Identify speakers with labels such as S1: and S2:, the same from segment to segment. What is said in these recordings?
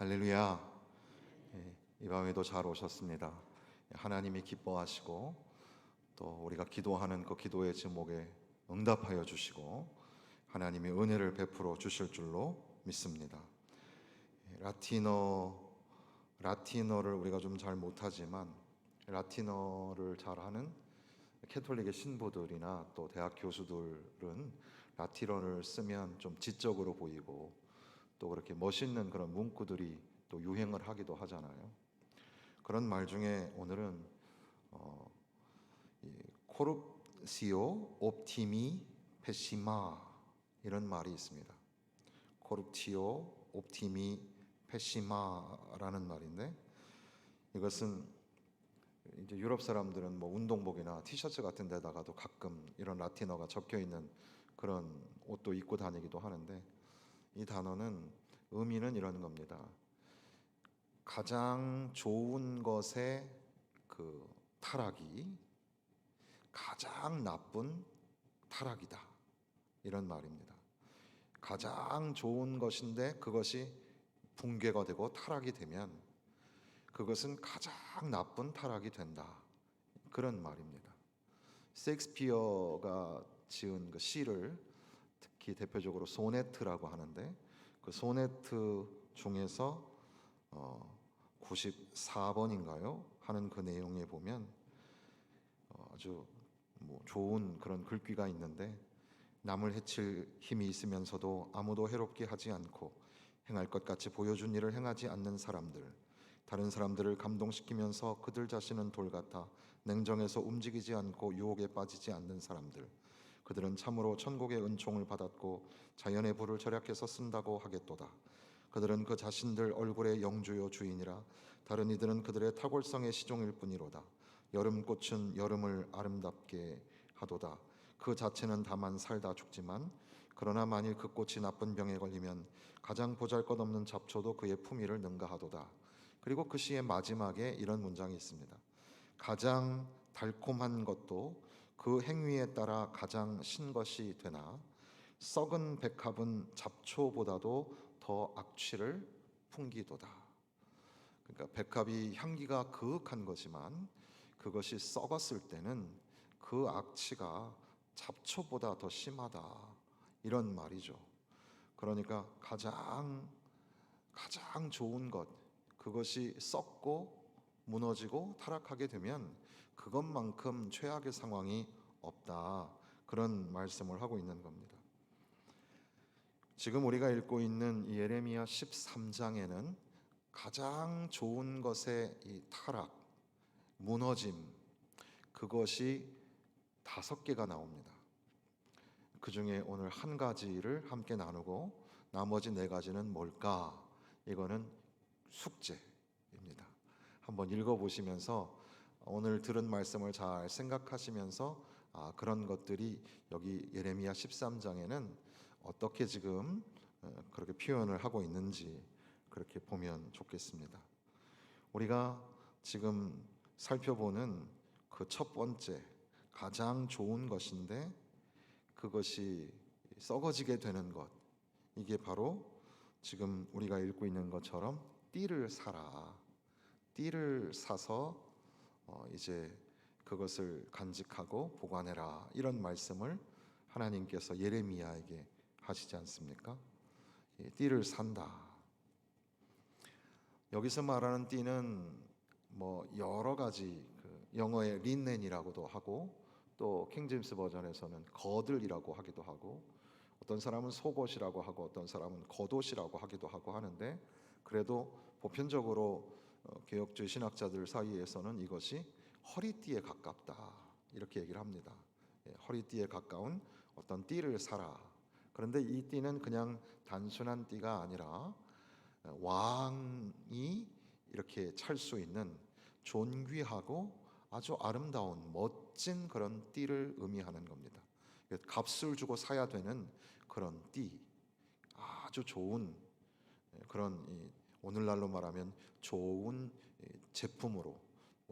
S1: 할렐루야. 이 밤에도 잘 오셨습니다. 하나님이 기뻐하시고 또 우리가 기도하는 그 기도의 제목에 응답하여 주시고 하나님의 은혜를 베풀어 주실 줄로 믿습니다. 라틴어를 우리가 좀 잘 못하지만 라틴어를 잘하는 캐톨릭의 신부들이나 또 대학 교수들은 라틴어를 쓰면 좀 지적으로 보이고 또 그렇게 멋있는 그런 문구들이 또 유행을 하기도 하잖아요. 그런 말 중에 오늘은 코룹시오 옵티미 페시마 이런 말이 있습니다. 코룹티오 옵티미 페시마라는 말인데, 이것은 이제 유럽 사람들은 뭐 운동복이나 티셔츠 같은 데다가도 가끔 이런 라틴어가 적혀 있는 그런 옷도 입고 다니기도 하는데, 이 단어는 의미는 이런 겁니다. 가장 좋은 것의 그 타락이 가장 나쁜 타락이다, 이런 말입니다. 가장 좋은 것인데 그것이 붕괴가 되고 타락이 되면 그것은 가장 나쁜 타락이 된다, 그런 말입니다. 셰익스피어가 지은 그 시를 특히 대표적으로 소네트라고 하는데, 그 소네트 중에서 94번인가요? 하는 그 내용에 보면 아주 좋은 그런 글귀가 있는데, 남을 해칠 힘이 있으면서도 아무도 해롭게 하지 않고 행할 것 같이 보여준 일을 행하지 않는 사람들, 다른 사람들을 감동시키면서 그들 자신은 돌 같아 냉정해서 움직이지 않고 유혹에 빠지지 않는 사람들, 그들은 참으로 천국의 은총을 받았고 자연의 부를 절약해서 쓴다고 하겠도다. 그들은 그 자신들 얼굴의 영주요 주인이라. 다른 이들은 그들의 탁월성의 시종일 뿐이로다. 여름꽃은 여름을 아름답게 하도다. 그 자체는 다만 살다 죽지만, 그러나 만일 그 꽃이 나쁜 병에 걸리면 가장 보잘것없는 잡초도 그의 품위를 능가하도다. 그리고 그 시의 마지막에 이런 문장이 있습니다. 가장 달콤한 것도 그 행위에 따라 가장 신 것이 되나, 썩은 백합은 잡초보다도 더 악취를 풍기도다. 그러니까 백합이 향기가 그윽한 거지만 그것이 썩었을 때는 그 악취가 잡초보다 더 심하다, 이런 말이죠. 그러니까 가장 좋은 것, 그것이 썩고 무너지고 타락하게 되면 그것만큼 최악의 상황이 없다, 그런 말씀을 하고 있는 겁니다. 지금 우리가 읽고 있는 예레미야 13장에는 가장 좋은 것의 이 타락, 무너짐, 그것이 5개가 나옵니다. 그 중에 오늘 한 가지를 함께 나누고 나머지 4가지는 뭘까? 이거는 숙제입니다. 한번 읽어보시면서 오늘 들은 말씀을 잘 생각하시면서 그런 것들이 여기 예레미야 13장에는 어떻게 지금 그렇게 표현을 하고 있는지 그렇게 보면 좋겠습니다. 우리가 지금 살펴보는 그 첫 번째 가장 좋은 것인데 그것이 썩어지게 되는 것, 이게 바로 지금 우리가 읽고 있는 것처럼 띠를 사라, 띠를 사서 이제 그것을 간직하고 보관해라, 이런 말씀을 하나님께서 예레미야에게 하시지 않습니까? 띠를 산다. 여기서 말하는 띠는 여러 가지, 영어의 린넨이라고도 하고 또 킹제임스 버전에서는 거들이라고 하기도 하고, 어떤 사람은 속옷이라고 하고 어떤 사람은 겉옷이라고 하기도 하고 하는데, 그래도 보편적으로 개혁주의 신학자들 사이에서는 이것이 허리띠에 가깝다, 이렇게 얘기를 합니다. 허리띠에 가까운 어떤 띠를 사라. 그런데 이 띠는 그냥 단순한 띠가 아니라 왕이 이렇게 찰 수 있는 존귀하고 아주 아름다운 멋진 그런 띠를 의미하는 겁니다. 값을 주고 사야 되는 그런 띠, 아주 좋은 그런 오늘날로 말하면 좋은 제품으로,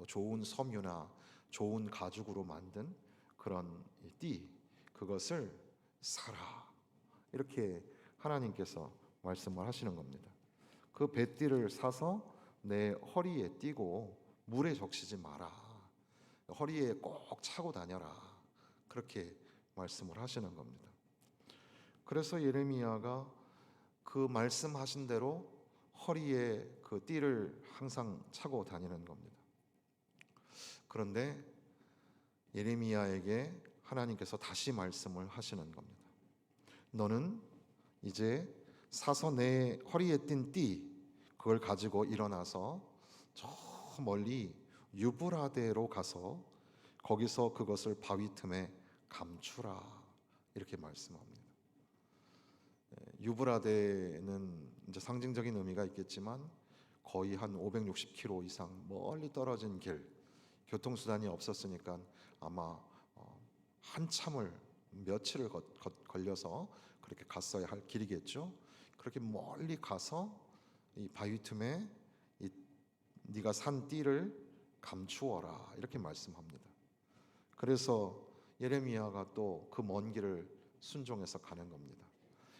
S1: 좋은 섬유나 좋은 가죽으로 만든 그런 띠, 그것을 사라, 이렇게 하나님께서 말씀을 하시는 겁니다. 그 배띠를 사서 내 허리에 띠고 물에 적시지 마라. 허리에 꼭 차고 다녀라. 그렇게 말씀을 하시는 겁니다. 그래서 예레미야가 그 말씀하신 대로 허리에 그 띠를 항상 차고 다니는 겁니다. 그런데 예레미야에게 하나님께서 다시 말씀을 하시는 겁니다. 너는 이제 사서 내 허리에 띈 띠 그걸 가지고 일어나서 저 멀리 유브라데로 가서 거기서 그것을 바위 틈에 감추라. 이렇게 말씀합니다. 유브라데는 이제 상징적인 의미가 있겠지만 거의 한 560km 이상 멀리 떨어진 길, 교통수단이 없었으니까 아마 한참을 며칠을 걸려서 그렇게 갔어야 할 길이겠죠. 그렇게 멀리 가서 이 바위 틈에 이 네가 산 띠를 감추어라 이렇게 말씀합니다. 그래서 예레미야가 또 그 먼 길을 순종해서 가는 겁니다.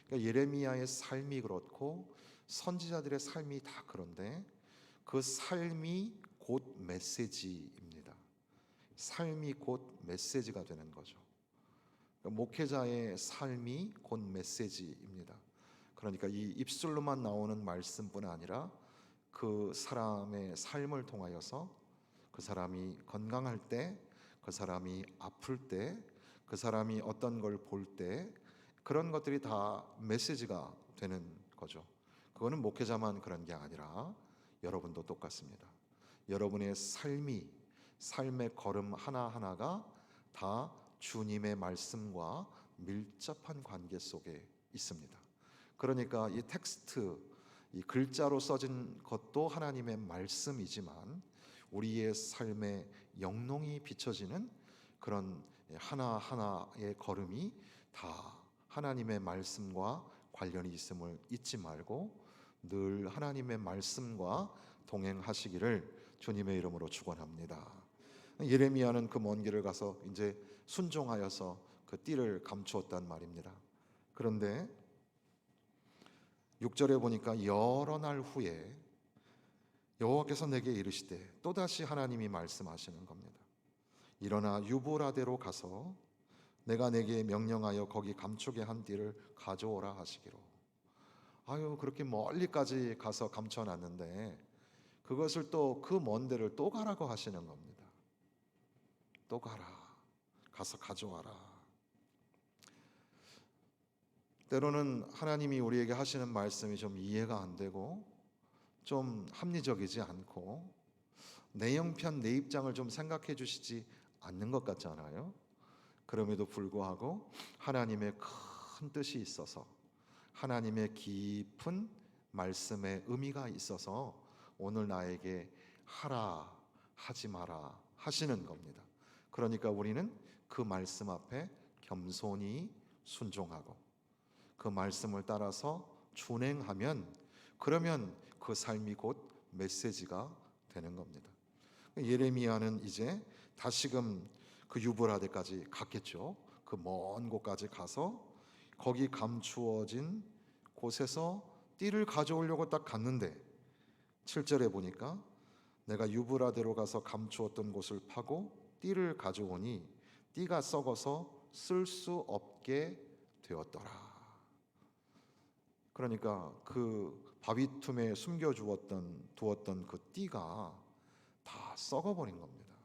S1: 그러니까 예레미야의 삶이 그렇고 선지자들의 삶이 다 그런데 그 삶이 곧 메시지입니다. 삶이 곧 메시지가 되는 거죠. 그러니까 목회자의 삶이 곧 메시지입니다. 그러니까 이 입술로만 나오는 말씀뿐 아니라 그 사람의 삶을 통하여서 그 사람이 건강할 때, 그 사람이 아플 때, 그 사람이 어떤 걸 볼 때 그런 것들이 다 메시지가 되는 거죠. 그거는 목회자만 그런 게 아니라 여러분도 똑같습니다. 여러분의 삶의 걸음 하나하나가 다 주님의 말씀과 밀접한 관계 속에 있습니다. 그러니까 이 텍스트, 이 글자로 써진 것도 하나님의 말씀이지만 우리의 삶에 영롱히 비춰지는 그런 하나하나의 걸음이 다 하나님의 말씀과 관련이 있음을 잊지 말고 늘 하나님의 말씀과 동행하시기를 주님의 이름으로 축원합니다. 예레미야는 그 먼 길을 가서 이제 순종하여서 그 띠를 감추었단 말입니다. 그런데 6절에 보니까 여러 날 후에 여호와께서 내게 이르시되 또다시 하나님이 말씀하시는 겁니다. 일어나 유브라데로 가서 내가 내게 명령하여 거기 감추게 한 띠를 가져오라 하시기로. 아유 그렇게 멀리까지 가서 감춰놨는데 그것을 또 그 먼 데를 또 가라고 하시는 겁니다. 또 가라. 가서 가져와라. 때로는 하나님이 우리에게 하시는 말씀이 좀 이해가 안 되고 좀 합리적이지 않고 내 형편 내 입장을 좀 생각해 주시지 않는 것 같잖아요. 그럼에도 불구하고 하나님의 큰 뜻이 있어서 하나님의 깊은 말씀의 의미가 있어서 오늘 나에게 하라 하지 마라 하시는 겁니다. 그러니까 우리는 그 말씀 앞에 겸손히 순종하고 그 말씀을 따라서 준행하면 그러면 그 삶이 곧 메시지가 되는 겁니다. 예레미야는 이제 다시금 그 유브라데까지 갔겠죠. 그 먼 곳까지 가서 거기 감추어진 곳에서 띠를 가져오려고 딱 갔는데 7절에 보니까 내가 유브라데로 가서 감추었던 곳을 파고 띠를 가져오니 띠가 썩어서 쓸 수 없게 되었더라. 그러니까 그 바위 틈에 두었던 그 띠가 다 썩어버린 겁니다.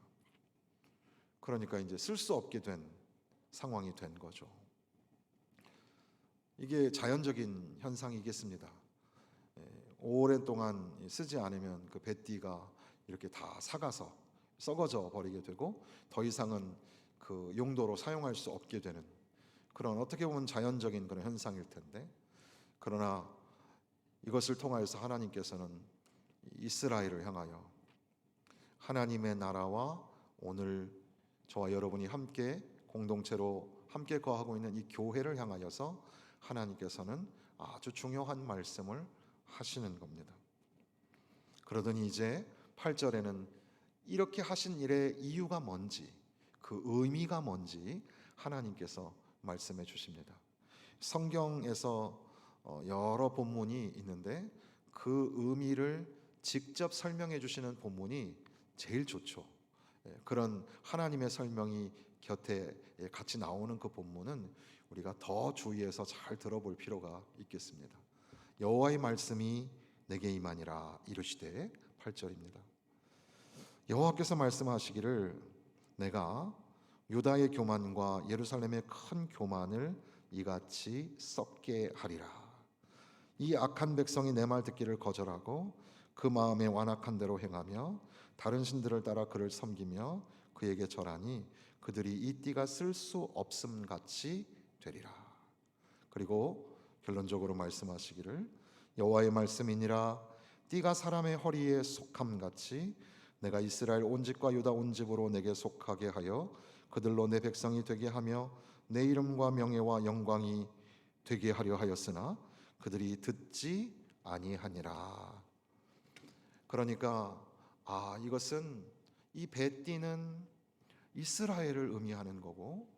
S1: 그러니까 이제 쓸 수 없게 된 상황이 된 거죠. 이게 자연적인 현상이겠습니다. 오랜 동안 쓰지 않으면 그 배띠가 이렇게 다 삭아서 썩어져 버리게 되고 더 이상은 그 용도로 사용할 수 없게 되는 그런 어떻게 보면 자연적인 그런 현상일 텐데 그러나 이것을 통하여서 하나님께서는 이스라엘을 향하여 하나님의 나라와 오늘 저와 여러분이 함께 공동체로 함께 거하고 있는 이 교회를 향하여서 하나님께서는 아주 중요한 말씀을 하시는 겁니다. 그러더니 이제 8절에는 이렇게 하신 일의 이유가 뭔지 그 의미가 뭔지 하나님께서 말씀해 주십니다. 성경에서 여러 본문이 있는데 그 의미를 직접 설명해 주시는 본문이 제일 좋죠. 그런 하나님의 설명이 곁에 같이 나오는 그 본문은 우리가 더 주의해서 잘 들어볼 필요가 있겠습니다. 여호와의 말씀이 내게 임하니라 이르시되 8절입니다. 여호와께서 말씀하시기를 내가 유다의 교만과 예루살렘의 큰 교만을 이같이 썩게 하리라. 이 악한 백성이 내 말 듣기를 거절하고 그 마음에 완악한 대로 행하며 다른 신들을 따라 그를 섬기며 그에게 절하니 그들이 이 띠가 쓸 수 없음 같이 되리라. 그리고 결론적으로 말씀하시기를 여호와의 말씀이니라 띠가 사람의 허리에 속함 같이 내가 이스라엘 온 집과 유다 온 집으로 내게 속하게 하여 그들로 내 백성이 되게 하며 내 이름과 명예와 영광이 되게 하려 하였으나 그들이 듣지 아니하니라. 그러니까 이것은 이 뱃띠는 이스라엘을 의미하는 거고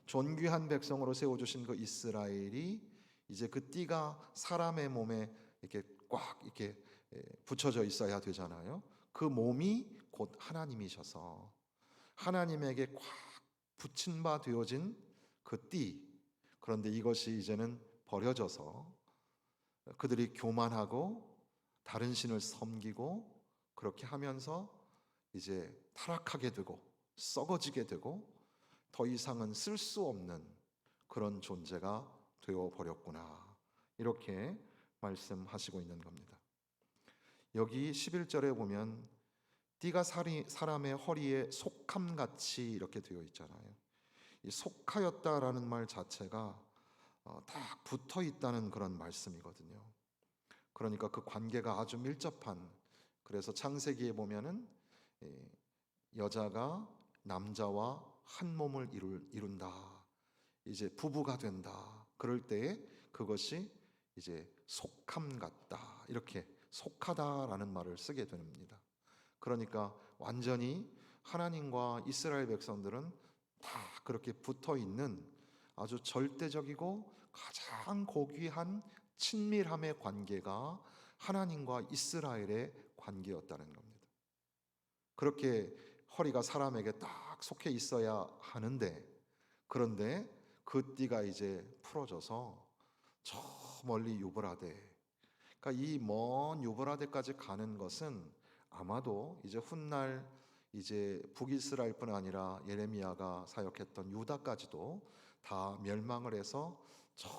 S1: 존귀한 백성으로 세워주신 그 이스라엘이 이제 그 띠가 사람의 몸에 이렇게 꽉 이렇게 붙여져 있어야 되잖아요. 그 몸이 곧 하나님이셔서 하나님에게 꽉 붙인 바 되어진 그 띠. 그런데 이것이 이제는 버려져서 그들이 교만하고 다른 신을 섬기고 그렇게 하면서 이제 타락하게 되고 썩어지게 되고 더 이상은 쓸 수 없는 그런 존재가 되어 버렸구나. 이렇게 말씀하시고 있는 겁니다. 여기 11절에 보면 띠가 사람의 허리에 속함같이 이렇게 되어 있잖아요. 이 속하였다라는 말 자체가 딱 붙어 있다는 그런 말씀이거든요. 그러니까 그 관계가 아주 밀접한, 그래서 창세기에 보면은 여자가 남자와 한 몸을 이룬다, 이제 부부가 된다, 그럴 때에 그것이 이제 속함 같다, 이렇게 속하다라는 말을 쓰게 됩니다. 그러니까 완전히 하나님과 이스라엘 백성들은 다 그렇게 붙어 있는 아주 절대적이고 가장 고귀한 친밀함의 관계가 하나님과 이스라엘의 관계였다는 겁니다. 그렇게 허리가 사람에게 딱 속해 있어야 하는데, 그런데 그 띠가 이제 풀어져서 저 멀리 유브라데, 그러니까 이 먼 유브라데까지 가는 것은 아마도 이제 훗날 이제 북이스라엘뿐 아니라 예레미야가 사역했던 유다까지도 다 멸망을 해서 저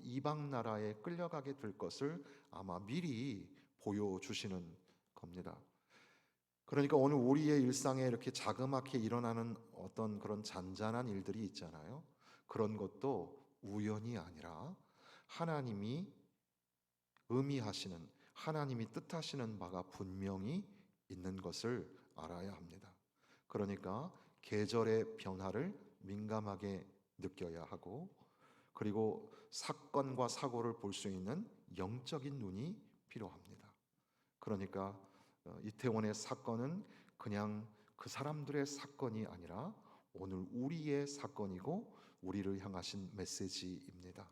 S1: 이방 나라에 끌려가게 될 것을 아마 미리 보여주시는 겁니다. 그러니까 오늘 우리의 일상에 이렇게 자그맣게 일어나는 어떤 그런 잔잔한 일들이 있잖아요. 그런 것도 우연이 아니라 하나님이 의미하시는, 하나님이 뜻하시는 바가 분명히 있는 것을 알아야 합니다. 그러니까 계절의 변화를 민감하게 느껴야 하고, 그리고 사건과 사고를 볼 수 있는 영적인 눈이 필요합니다. 그러니까 이태원의 사건은 그냥 그 사람들의 사건이 아니라 오늘 우리의 사건이고 우리를 향하신 메시지입니다.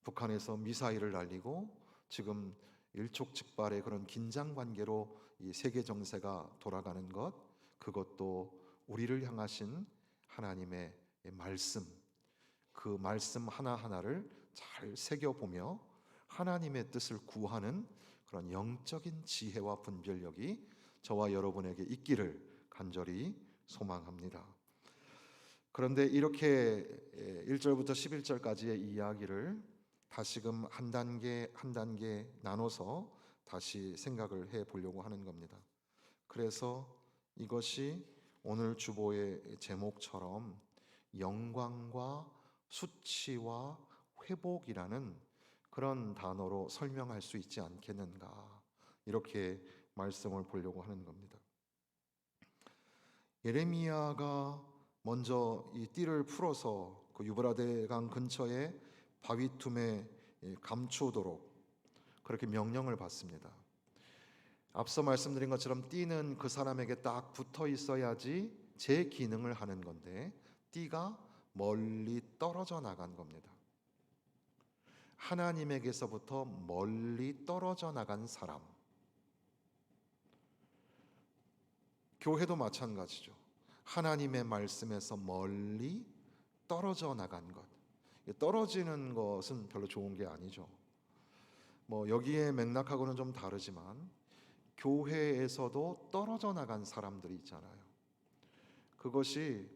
S1: 북한에서 미사일을 날리고 지금 일촉즉발의 그런 긴장 관계로 이 세계 정세가 돌아가는 것, 그것도 우리를 향하신 하나님의 말씀, 그 말씀 하나하나를 잘 새겨보며 하나님의 뜻을 구하는 그런 영적인 지혜와 분별력이 저와 여러분에게 있기를 간절히 소망합니다. 그런데 이렇게 1절부터 11절까지의 이야기를 다시금 한 단계 한 단계 나눠서 다시 생각을 해 보려고 하는 겁니다. 그래서 이것이 오늘 주보의 제목처럼 영광과 수치와 회복이라는 그런 단어로 설명할 수 있지 않겠는가, 이렇게 말씀을 보려고 하는 겁니다. 예레미야가 먼저 이 띠를 풀어서 그 유브라데 강 근처에 바위 틈에 감추도록 그렇게 명령을 받습니다. 앞서 말씀드린 것처럼 띠는 그 사람에게 딱 붙어 있어야지 제 기능을 하는 건데 띠가 멀리 떨어져 나간 겁니다. 하나님에게서부터 멀리 떨어져 나간 사람. 교회도 마찬가지죠. 하나님의 말씀에서 멀리 떨어져 나간 것. 떨어지는 것은 별로 좋은 게 아니죠. 여기에 맥락하고는 좀 다르지만 교회에서도 떨어져 나간 사람들이 있잖아요. 그것이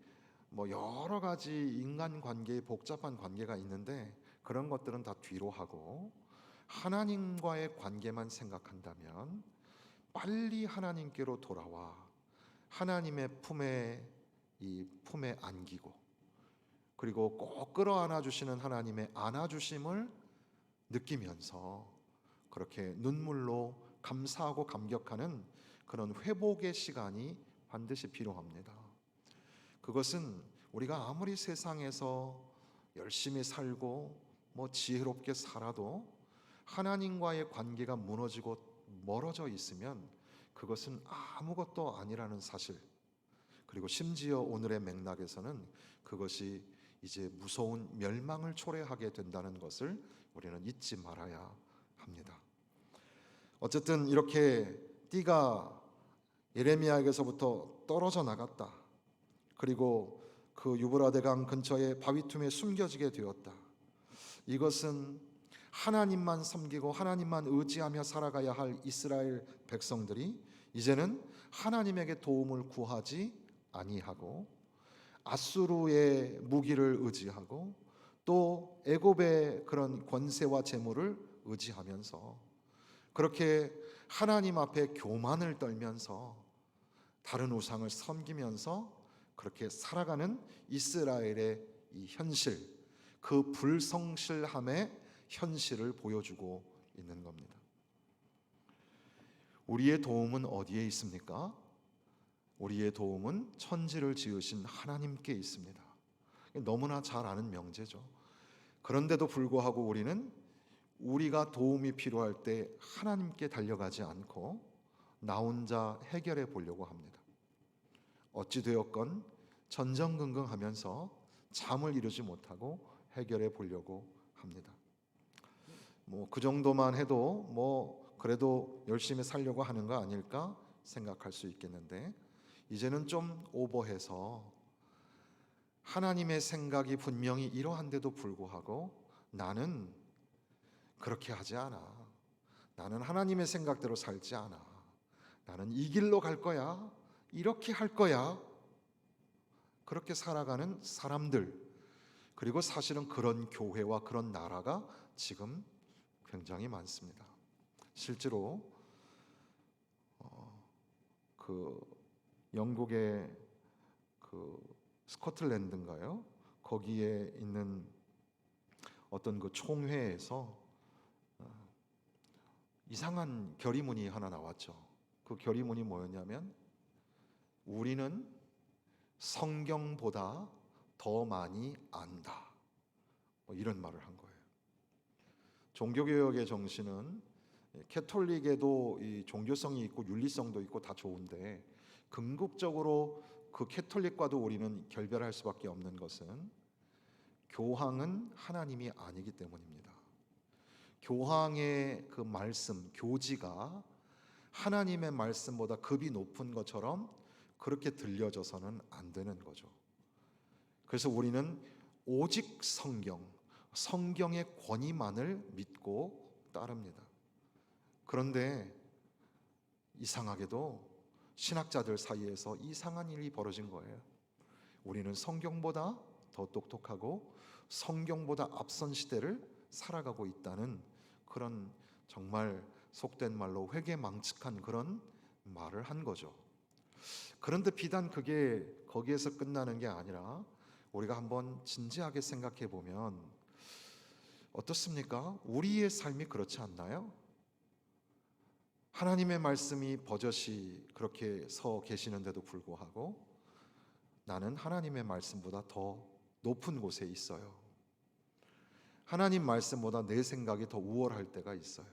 S1: 여러 가지 인간관계에 복잡한 관계가 있는데 그런 것들은 다 뒤로 하고 하나님과의 관계만 생각한다면 빨리 하나님께로 돌아와 하나님의 품에 안기고 그리고 꼭 끌어안아 주시는 하나님의 안아주심을 느끼면서 그렇게 눈물로 감사하고 감격하는 그런 회복의 시간이 반드시 필요합니다. 그것은 우리가 아무리 세상에서 열심히 살고 지혜롭게 살아도 하나님과의 관계가 무너지고 멀어져 있으면 그것은 아무것도 아니라는 사실, 그리고 심지어 오늘의 맥락에서는 그것이 이제 무서운 멸망을 초래하게 된다는 것을 우리는 잊지 말아야 합니다. 어쨌든 이렇게 띠가 예레미야에게서부터 떨어져 나갔다. 그리고 그 유브라데 강 근처의 바위틈에 숨겨지게 되었다. 이것은 하나님만 섬기고 하나님만 의지하며 살아가야 할 이스라엘 백성들이 이제는 하나님에게 도움을 구하지 아니하고 아수르의 무기를 의지하고 또 애굽의 그런 권세와 재물을 의지하면서 그렇게 하나님 앞에 교만을 떨면서 다른 우상을 섬기면서 그렇게 살아가는 이스라엘의 이 현실, 그 불성실함의 현실을 보여주고 있는 겁니다. 우리의 도움은 어디에 있습니까? 우리의 도움은 천지를 지으신 하나님께 있습니다. 너무나 잘 아는 명제죠. 그런데도 불구하고 우리는 우리가 도움이 필요할 때 하나님께 달려가지 않고 나 혼자 해결해 보려고 합니다. 어찌 되었건 전전긍긍하면서 잠을 이루지 못하고 해결해 보려고 합니다. 그 정도만 해도 그래도 열심히 살려고 하는 거 아닐까 생각할 수 있겠는데 이제는 좀 오버해서 하나님의 생각이 분명히 이러한데도 불구하고 나는 그렇게 하지 않아. 나는 하나님의 생각대로 살지 않아. 나는 이 길로 갈 거야. 이렇게 할 거야. 그렇게 살아가는 사람들, 그리고 사실은 그런 교회와 그런 나라가 지금 굉장히 많습니다. 실제로 그 영국의 그 스코틀랜드인가요? 거기에 있는 어떤 그 총회에서 이상한 결의문이 하나 나왔죠. 그 결의문이 뭐였냐면 우리는 성경보다 더 많이 안다. 이런 말을 한 거예요. 종교개혁의 정신은 캐톨릭에도 이 종교성이 있고 윤리성도 있고 다 좋은데 궁극적으로 그 캐톨릭과도 우리는 결별할 수밖에 없는 것은 교황은 하나님이 아니기 때문입니다. 교황의 그 말씀, 교지가 하나님의 말씀보다 급이 높은 것처럼 그렇게 들려져서는 안 되는 거죠. 그래서 우리는 오직 성경의 권위만을 믿고 따릅니다. 그런데 이상하게도 신학자들 사이에서 이상한 일이 벌어진 거예요. 우리는 성경보다 더 똑똑하고 성경보다 앞선 시대를 살아가고 있다는 그런 정말 속된 말로 회개망측한 그런 말을 한 거죠. 그런데 비단 그게 거기에서 끝나는 게 아니라 우리가 한번 진지하게 생각해 보면 어떻습니까? 우리의 삶이 그렇지 않나요? 하나님의 말씀이 버젓이 그렇게 서 계시는데도 불구하고 나는 하나님의 말씀보다 더 높은 곳에 있어요. 하나님 말씀보다 내 생각이 더 우월할 때가 있어요.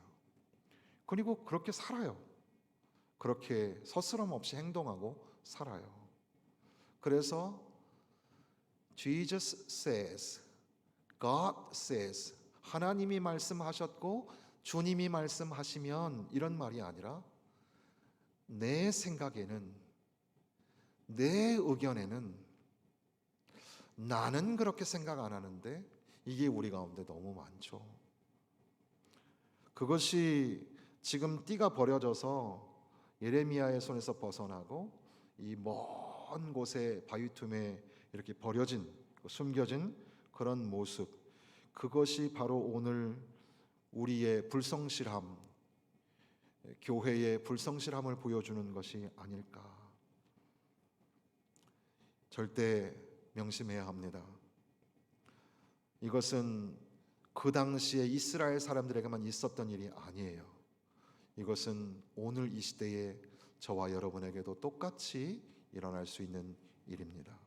S1: 그리고 그렇게 살아요. 그렇게 서스럼 없이 행동하고 살아요. 그래서 Jesus says, God says, 하나님이 말씀하셨고 주님이 말씀하시면 이런 말이 아니라 내 생각에는, 내 의견에는 나는 그렇게 생각 안 하는데, 이게 우리 가운데 너무 많죠. 그것이 지금 띠가 버려져서 예레미야의 손에서 벗어나고 이 먼 곳에 바위 틈에 이렇게 버려진, 숨겨진 그런 모습, 그것이 바로 오늘 우리의 불성실함, 교회의 불성실함을 보여주는 것이 아닐까. 절대 명심해야 합니다. 이것은 그 당시에 이스라엘 사람들에게만 있었던 일이 아니에요. 이것은 오늘 이 시대에 저와 여러분에게도 똑같이 일어날 수 있는 일입니다.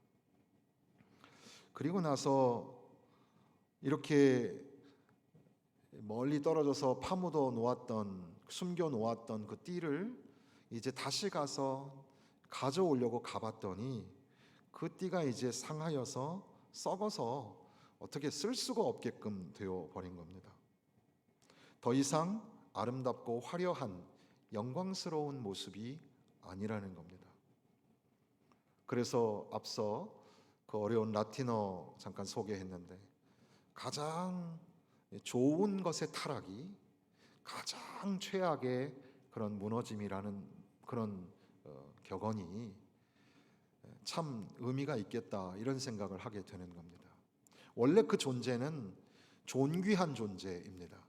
S1: 그리고 나서 이렇게 멀리 떨어져서 파묻어 놓았던, 숨겨 놓았던 그 띠를 이제 다시 가서 가져오려고 가봤더니 그 띠가 이제 상하여서 썩어서 어떻게 쓸 수가 없게끔 되어 버린 겁니다. 더 이상 아름답고 화려한 영광스러운 모습이 아니라는 겁니다. 그래서 앞서 그 어려운 라틴어 잠깐 소개했는데, 가장 좋은 것의 타락이 가장 최악의 그런 무너짐이라는 그런 격언이 참 의미가 있겠다, 이런 생각을 하게 되는 겁니다. 원래 그 존재는 존귀한 존재입니다.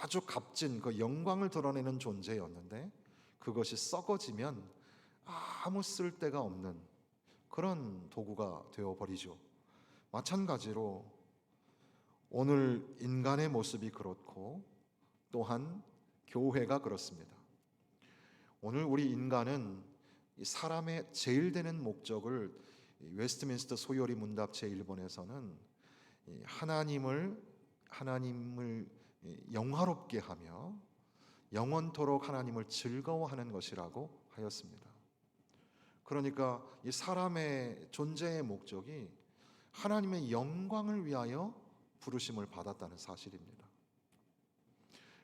S1: 아주 값진 그 영광을 드러내는 존재였는데 그것이 썩어지면 아무 쓸데가 없는 그런 도구가 되어버리죠. 마찬가지로 오늘 인간의 모습이 그렇고 또한 교회가 그렇습니다. 오늘 우리 인간은 이 사람의 제일 되는 목적을 웨스트민스터 소요리 문답 제1번에서는 하나님을 영화롭게 하며 영원토록 하나님을 즐거워하는 것이라고 하였습니다. 그러니까 이 사람의 존재의 목적이 하나님의 영광을 위하여 부르심을 받았다는 사실입니다.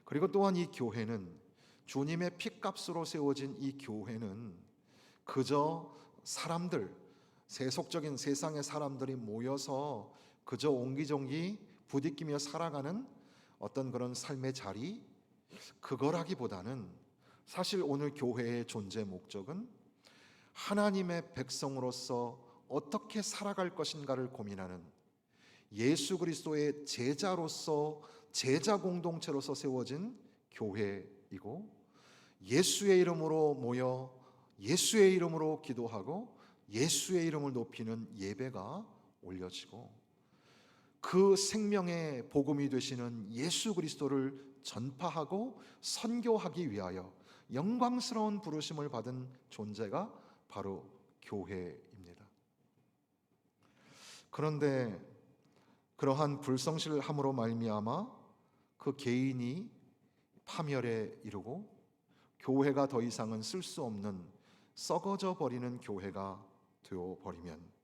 S1: 그리고 또한 이 교회는, 주님의 피값으로 세워진 이 교회는 그저 사람들, 세속적인 세상의 사람들이 모여서 그저 옹기종기 부딪히며 살아가는 어떤 그런 삶의 자리, 그거라기보다는 사실 오늘 교회의 존재 목적은 하나님의 백성으로서 어떻게 살아갈 것인가를 고민하는 예수 그리스도의 제자로서, 제자 공동체로서 세워진 교회이고, 예수의 이름으로 모여 예수의 이름으로 기도하고 예수의 이름을 높이는 예배가 올려지고, 그 생명의 복음이 되시는 예수 그리스도를 전파하고 선교하기 위하여 영광스러운 부르심을 받은 존재가 바로 교회입니다. 그런데 그러한 불성실함으로 말미암아 그 개인이 파멸에 이르고 교회가 더 이상은 쓸 수 없는 썩어져 버리는 교회가 되어 버리면,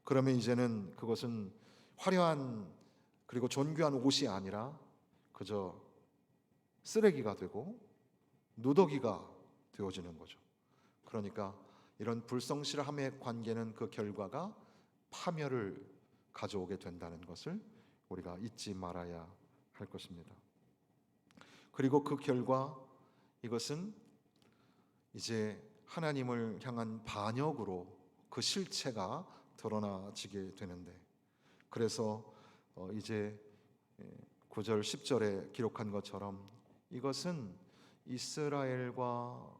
S1: 그러면 이제는 그것은 화려한 그리고 존귀한 옷이 아니라 그저 쓰레기가 되고 누더기가 되어지는 거죠. 그러니까 이런 불성실함의 관계는 그 결과가 파멸을 가져오게 된다는 것을 우리가 잊지 말아야 할 것입니다. 그리고 그 결과, 이것은 이제 하나님을 향한 반역으로 그 실체가 드러나지게 되는데, 그래서 이제 9절 10절에 기록한 것처럼 이것은 이스라엘과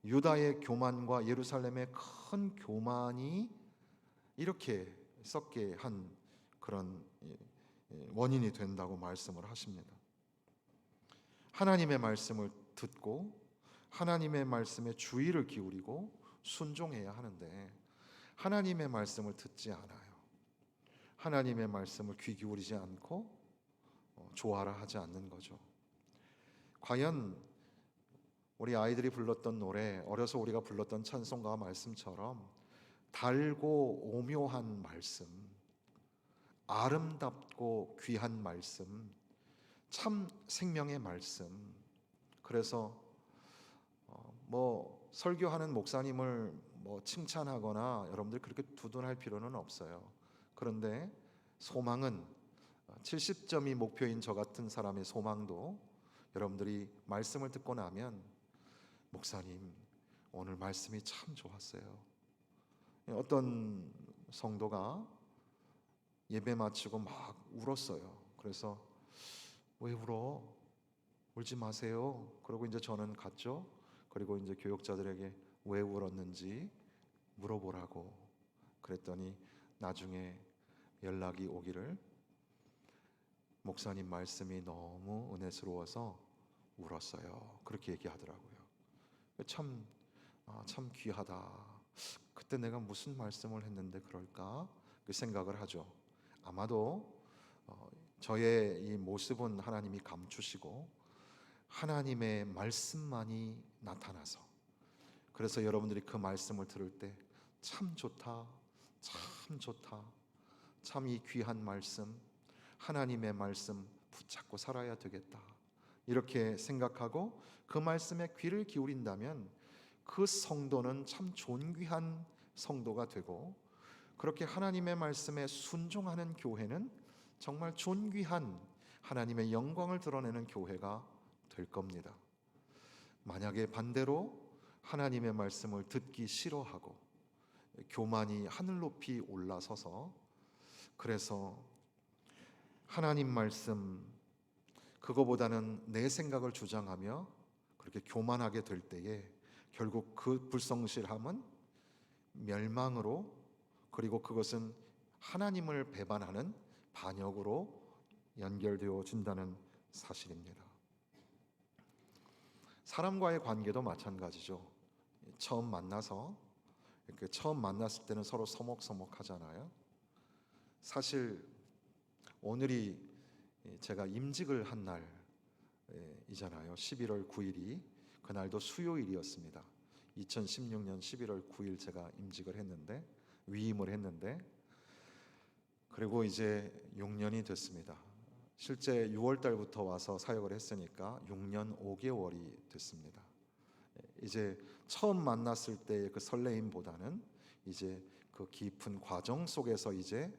S1: 유다의 교만과 예루살렘의 큰 교만이 이렇게 썩게 한 그런 원인이 된다고 말씀을 하십니다. 하나님의 말씀을 듣고 하나님의 말씀에 주의를 기울이고 순종해야 하는데 하나님의 말씀을 듣지 않아요. 하나님의 말씀을 귀 기울이지 않고 좋아라 하지 않는 거죠. 과연 우리 아이들이 불렀던 노래, 어려서 우리가 불렀던 찬송가 말씀처럼 달고 오묘한 말씀, 아름답고 귀한 말씀, 참 생명의 말씀. 그래서 뭐 설교하는 목사님을 뭐 칭찬하거나 여러분들 그렇게 두둔할 필요는 없어요. 그런데 소망은 70점이 목표인 저 같은 사람의 소망도 여러분들이 말씀을 듣고 나면 목사님 오늘 말씀이 참 좋았어요. 어떤 성도가 예배 마치고 막 울었어요. 그래서 왜 울어? 울지 마세요. 그리고 이제 저는 갔죠. 그리고 이제 교역자들에게 왜 울었는지 물어보라고 그랬더니 나중에 연락이 오기를 목사님 말씀이 너무 은혜스러워서 울었어요. 그렇게 얘기하더라고요. 참, 참 귀하다. 그때 내가 무슨 말씀을 했는데 그럴까? 그 생각을 하죠. 아마도 저의 이 모습은 하나님이 감추시고 하나님의 말씀만이 나타나서, 그래서 여러분들이 그 말씀을 들을 때 참 좋다, 참 좋다, 참 이 귀한 말씀, 하나님의 말씀 붙잡고 살아야 되겠다, 이렇게 생각하고 그 말씀에 귀를 기울인다면 그 성도는 참 존귀한 성도가 되고, 그렇게 하나님의 말씀에 순종하는 교회는 정말 존귀한 하나님의 영광을 드러내는 교회가 될 겁니다. 만약에 반대로 하나님의 말씀을 듣기 싫어하고 교만이 하늘 높이 올라서서 그래서 하나님 말씀 그거보다는 내 생각을 주장하며 그렇게 교만하게 될 때에 결국 그 불성실함은 멸망으로, 그리고 그것은 하나님을 배반하는 반역으로 연결되어진다는 사실입니다. 사람과의 관계도 마찬가지죠. 처음 만나서 이렇게 처음 만났을 때는 서로 서먹서먹하잖아요. 사실 오늘이 제가 임직을 한 날이잖아요. 11월 9일이 그날도 수요일이었습니다. 2016년 11월 9일 제가 임직을 했는데, 위임을 했는데, 그리고 이제 6년이 됐습니다. 실제 6월 달부터 와서 사역을 했으니까 6년 5개월이 됐습니다. 이제 처음 만났을 때의 그 설레임보다는 이제 그 깊은 과정 속에서 이제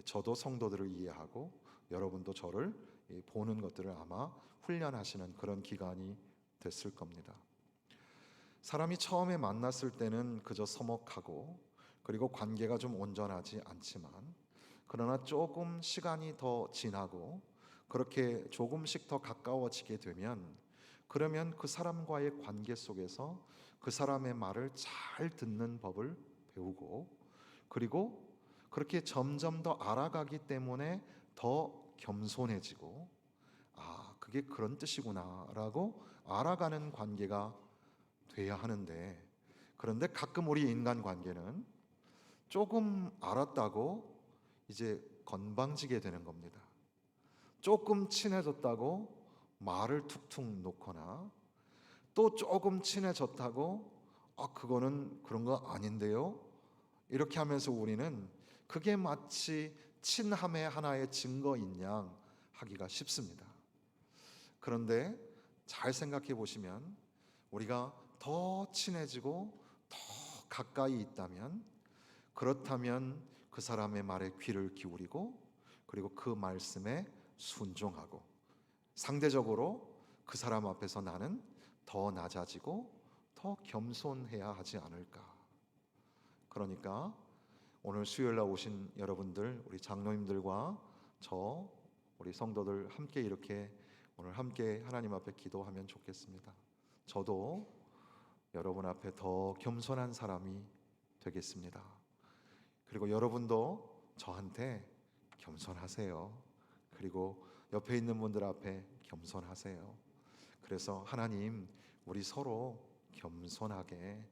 S1: 저도 성도들을 이해하고 여러분도 저를 보는 것들을 아마 훈련하시는 그런 기간이 됐을 겁니다. 사람이 처음에 만났을 때는 그저 서먹하고 그리고 관계가 좀 온전하지 않지만, 그러나 조금 시간이 더 지나고 그렇게 조금씩 더 가까워지게 되면, 그러면 그 사람과의 관계 속에서 그 사람의 말을 잘 듣는 법을 배우고, 그리고 그렇게 점점 더 알아가기 때문에 더 겸손해지고, 그게 그런 뜻이구나라고 알아가는 관계가 돼야 하는데, 그런데 가끔 우리 인간 관계는 조금 알았다고 이제 건방지게 되는 겁니다. 조금 친해졌다고 말을 툭툭 놓거나, 또 조금 친해졌다고 그거는 그런 거 아닌데요, 이렇게 하면서 우리는 그게 마치 친함의 하나의 증거인 양 하기가 쉽습니다. 그런데 잘 생각해 보시면 우리가 더 친해지고 더 가까이 있다면, 그렇다면 그 사람의 말에 귀를 기울이고 그리고 그 말씀에 순종하고, 상대적으로 그 사람 앞에서 나는 더 낮아지고 더 겸손해야 하지 않을까. 그러니까 오늘 수요일 날 오신 여러분들, 우리 장로님들과 저 우리 성도들 함께 이렇게 오늘 함께 하나님 앞에 기도하면 좋겠습니다. 저도 여러분 앞에 더 겸손한 사람이 되겠습니다. 그리고 여러분도 저한테 겸손하세요. 그리고 옆에 있는 분들 앞에 겸손하세요. 그래서 하나님, 우리 서로 겸손하게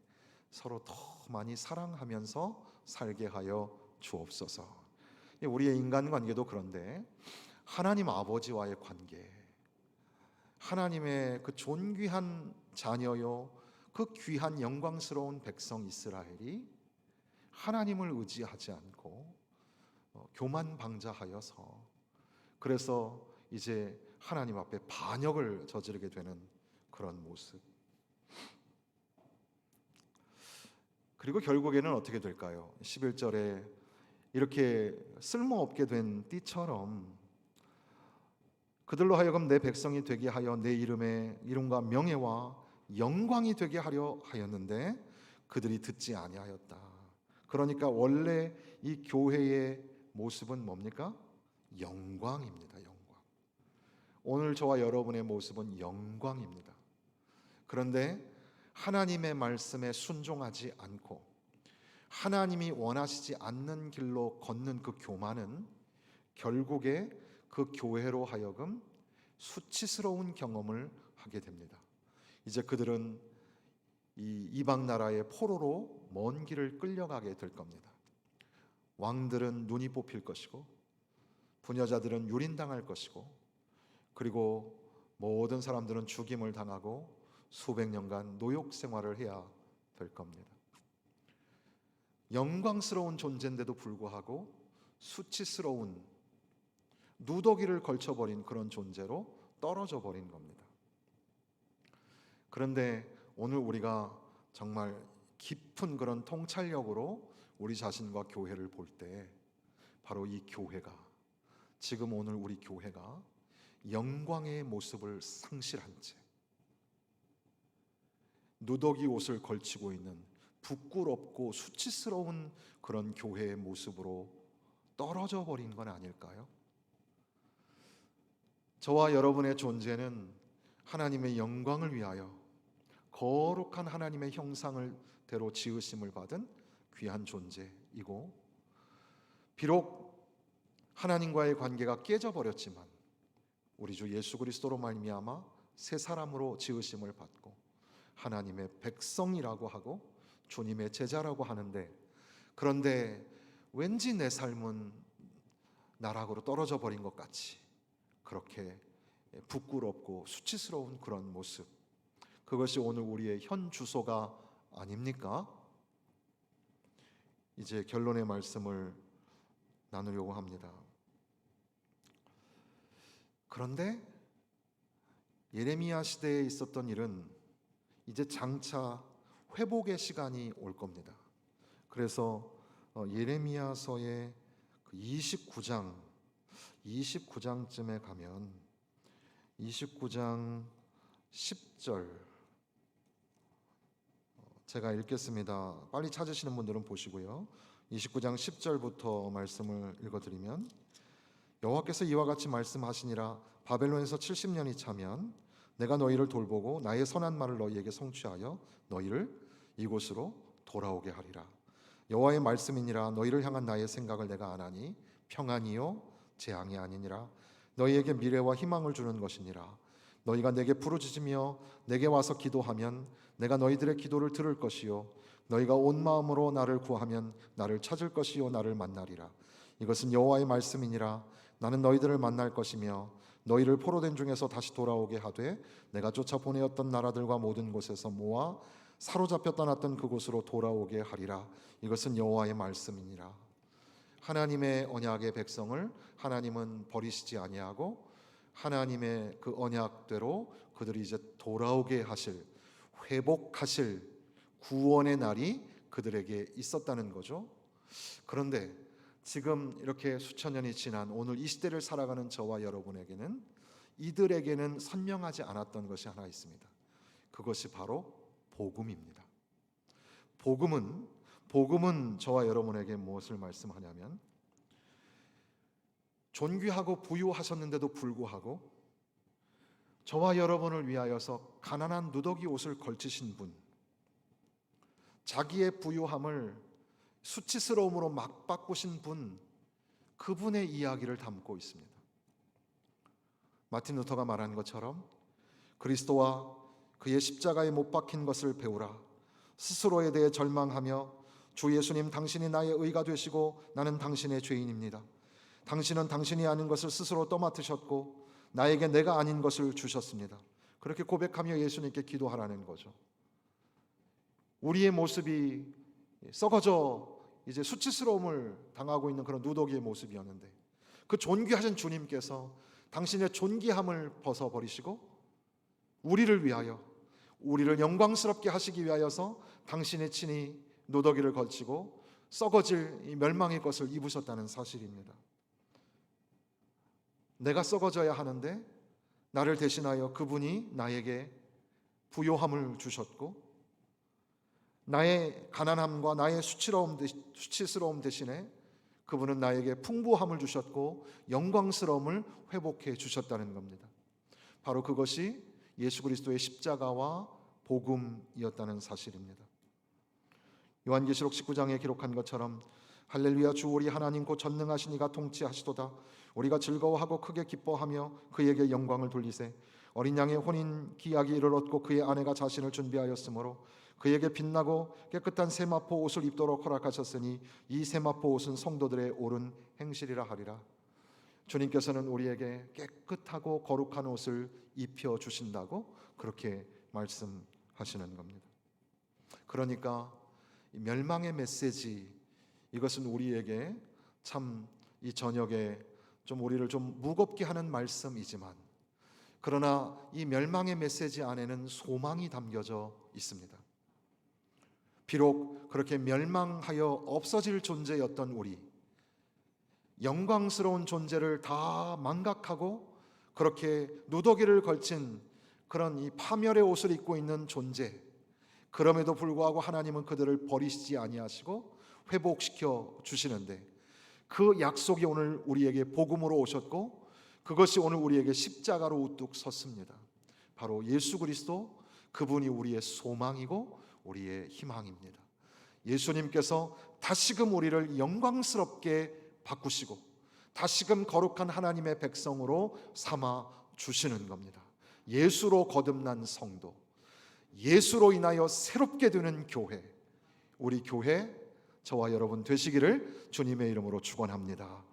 S1: 서로 더 많이 사랑하면서 살게 하여 주옵소서. 우리의 인간관계도 그런데 하나님 아버지와의 관계, 하나님의 그 존귀한 자녀요, 그 귀한 영광스러운 백성 이스라엘이 하나님을 의지하지 않고 교만방자하여서 그래서 이제 하나님 앞에 반역을 저지르게 되는 그런 모습. 그리고 결국에는 어떻게 될까요? 11절에 이렇게 쓸모없게 된 띠처럼 그들로 하여금 내 백성이 되게 하여 내 이름과 명예와 영광이 되게 하려 하였는데 그들이 듣지 아니하였다. 그러니까 원래 이 교회의 모습은 뭡니까? 영광입니다. 영광. 오늘 저와 여러분의 모습은 영광입니다. 그런데 하나님의 말씀에 순종하지 않고 하나님이 원하시지 않는 길로 걷는 그 교만은 결국에 그 교회로 하여금 수치스러운 경험을 하게 됩니다. 이제 그들은 이 이방 나라의 포로로 먼 길을 끌려가게 될 겁니다. 왕들은 눈이 뽑힐 것이고 부녀자들은 유린당할 것이고 그리고 모든 사람들은 죽임을 당하고 수백 년간 노역 생활을 해야 될 겁니다. 영광스러운 존재인데도 불구하고 수치스러운 누더기를 걸쳐버린 그런 존재로 떨어져 버린 겁니다. 그런데 오늘 우리가 정말 깊은 그런 통찰력으로 우리 자신과 교회를 볼 때 바로 이 교회가 지금 오늘 우리 교회가 영광의 모습을 상실한 채 누더기 옷을 걸치고 있는 부끄럽고 수치스러운 그런 교회의 모습으로 떨어져 버린 건 아닐까요? 저와 여러분의 존재는 하나님의 영광을 위하여 거룩한 하나님의 형상대로 지으심을 받은 귀한 존재이고 비록 하나님과의 관계가 깨져버렸지만 우리 주 예수 그리스도로 말미암아 새 사람으로 지으심을 받고 하나님의 백성이라고 하고 주님의 제자라고 하는데 그런데 왠지 내 삶은 나락으로 떨어져 버린 것 같이 그렇게 부끄럽고 수치스러운 그런 모습, 그것이 오늘 우리의 현 주소가 아닙니까? 이제 결론의 말씀을 나누려고 합니다. 그런데 예레미야 시대에 있었던 일은 이제 장차 회복의 시간이 올 겁니다. 그래서 예레미야서의 29장쯤에 가면 29장 10절 제가 읽겠습니다. 빨리 찾으시는 분들은 보시고요. 29장 10절부터 말씀을 읽어드리면 여호와께서 이와 같이 말씀하시니라 바벨론에서 70년이 차면 내가 너희를 돌보고 나의 선한 말을 너희에게 성취하여 너희를 이곳으로 돌아오게 하리라. 여호와의 말씀이니라 너희를 향한 나의 생각을 내가 아나니 평안이요 재앙이 아니니라 너희에게 미래와 희망을 주는 것이니라. 너희가 내게 부르짖으며 내게 와서 기도하면 내가 너희들의 기도를 들을 것이요 너희가 온 마음으로 나를 구하면 나를 찾을 것이요 나를 만나리라. 이것은 여호와의 말씀이니라. 나는 너희들을 만날 것이며 너희를 포로된 중에서 다시 돌아오게 하되 내가 쫓아 보내었던 나라들과 모든 곳에서 모아 사로잡혀 떠났던 그곳으로 돌아오게 하리라. 이것은 여호와의 말씀이니라. 하나님의 언약의 백성을 하나님은 버리시지 아니하고 하나님의 그 언약대로 그들이 이제 돌아오게 하실, 회복하실 구원의 날이 그들에게 있었다는 거죠. 그런데 지금 이렇게 수천 년이 지난 오늘 이 시대를 살아가는 저와 여러분에게는 이들에게는 선명하지 않았던 것이 하나 있습니다. 그것이 바로 복음입니다. 복음은 저와 여러분에게 무엇을 말씀하냐면 존귀하고 부유하셨는데도 불구하고 저와 여러분을 위하여서 가난한 누더기 옷을 걸치신 분, 자기의 부유함을 수치스러움으로 막 바꾸신 분, 그분의 이야기를 담고 있습니다. 마틴 루터가 말한 것처럼 그리스도와 그의 십자가에 못 박힌 것을 배우라. 스스로에 대해 절망하며 주 예수님 당신이 나의 의가 되시고 나는 당신의 죄인입니다. 당신은 당신이 아닌 것을 스스로 떠맡으셨고 나에게 내가 아닌 것을 주셨습니다. 그렇게 고백하며 예수님께 기도하라는 거죠. 우리의 모습이 썩어져 이제 수치스러움을 당하고 있는 그런 누더기의 모습이었는데, 그 존귀하신 주님께서 당신의 존귀함을 벗어버리시고 우리를 위하여, 우리를 영광스럽게 하시기 위하여서 당신의 친히 누더기를 걸치고 썩어질 이 멸망의 것을 입으셨다는 사실입니다. 내가 썩어져야 하는데 나를 대신하여 그분이 나에게 부요함을 주셨고, 나의 가난함과 나의 수치스러움 대신에 그분은 나에게 풍부함을 주셨고 영광스러움을 회복해 주셨다는 겁니다. 바로 그것이 예수 그리스도의 십자가와 복음이었다는 사실입니다. 요한계시록 19장에 기록한 것처럼 할렐루야, 주 우리 하나님 곧 전능하신 이가 통치하시도다. 우리가 즐거워하고 크게 기뻐하며 그에게 영광을 돌리세. 어린 양의 혼인 기약이 이르렀고 그의 아내가 자신을 준비하였으므로 그에게 빛나고 깨끗한 세마포 옷을 입도록 허락하셨으니 이 세마포 옷은 성도들의 옳은 행실이라 하리라. 주님께서는 우리에게 깨끗하고 거룩한 옷을 입혀 주신다고 그렇게 말씀하시는 겁니다. 그러니까 멸망의 메시지, 이것은 우리에게 참 이 저녁에 좀 우리를 좀 무겁게 하는 말씀이지만, 그러나 이 멸망의 메시지 안에는 소망이 담겨져 있습니다. 비록 그렇게 멸망하여 없어질 존재였던 우리, 영광스러운 존재를 다 망각하고 그렇게 누더기를 걸친 그런 이 파멸의 옷을 입고 있는 존재, 그럼에도 불구하고 하나님은 그들을 버리시지 아니하시고 회복시켜 주시는데, 그 약속이 오늘 우리에게 복음으로 오셨고 그것이 오늘 우리에게 십자가로 우뚝 섰습니다. 바로 예수 그리스도, 그분이 우리의 소망이고 우리의 희망입니다. 예수님께서 다시금 우리를 영광스럽게 바꾸시고 다시금 거룩한 하나님의 백성으로 삼아 주시는 겁니다. 예수로 거듭난 성도, 예수로 인하여 새롭게 되는 교회, 우리 교회, 저와 여러분 되시기를 주님의 이름으로 축원합니다.